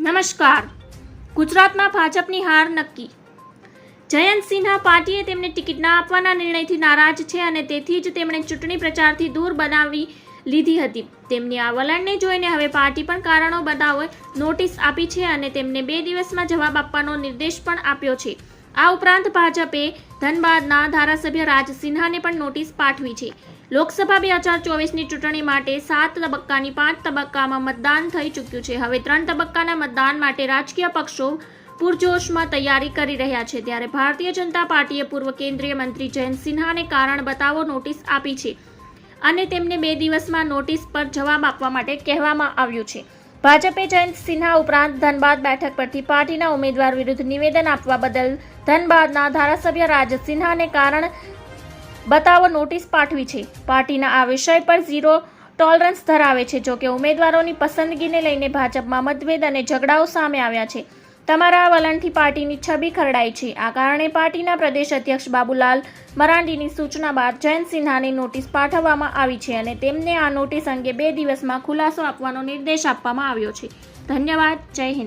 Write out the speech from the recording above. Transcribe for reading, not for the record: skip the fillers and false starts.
નમસ્કાર. ગુજરાતમાં ભાજપની હાર નક્કી. જયંત સિન્હા પાર્ટીએ તેમને ટિકિટ ના આપવાના નિર્ણયથી નારાજ છે અને તેથી જ તેમણે ચૂંટણી પ્રચારથી દૂર બનાવી લીધી હતી. તેમની આ વલણને જોઈને હવે પાર્ટી પણ કારણો બતાવો નોટિસ આપી છે અને તેમને 2 દિવસમાં જવાબ આપવાનો નિર્દેશ પણ આપ્યો છે. આ ઉપરાંત ભાજપે ધનબાદના ધારાસભ્ય રાજ સિન્હાને પણ નોટિસ પાઠવી છે. લોકસભા 2024ની ચૂંટણી માટે 7 તબક્કાની 5 તબક્કામાં મતદાન થઈ ચૂક્યું છે. હવે 3 તબક્કાના મતદાન માટે રાજકીય પક્ષો પૂરજોશમાં તૈયારી કરી રહ્યા છે. ત્યારે ભારતીય જનતા પાર્ટીએ પૂર્વ કેન્દ્રીય મંત્રી જયંત સિન્હાને કારણ બતાવો નોટિસ આપી છે અને તેમને 2 દિવસમાં નોટિસ પર જવાબ આપવા માટે કહેવામાં આવ્યું છે. ભાજપે જયંત સિન્હા ઉપરાંત ધનબાદ બેઠક પરથી પાર્ટીના ઉમેદવાર વિરુદ્ધ નિવેદન આપવા બદલ ધનબાદના ધારાસભ્ય રાજ સિન્હાને કારણ બતાવો નોટિસ પાઠવી છે. પાર્ટીના આ વિષય પર ઝીરો ટોલરન્સ ધરાવે છે. જોકે ઉમેદવારોની પસંદગીને લઈને ભાજપમાં મતભેદ અને ઝઘડાઓ સામે આવ્યા છે. તમારા આ વલણથી પાર્ટીની છબી ખરડાઈ છે. આ કારણે પાર્ટીના પ્રદેશ અધ્યક્ષ બાબુલાલ મરાંડીની સૂચના બાદ જયંત સિન્હાને નોટિસ પાઠવવામાં આવી છે અને તેમને આ નોટિસ અંગે 2 દિવસમાં ખુલાસો આપવાનો નિર્દેશ આપવામાં આવ્યો છે. ધન્યવાદ. જય હિન્દ.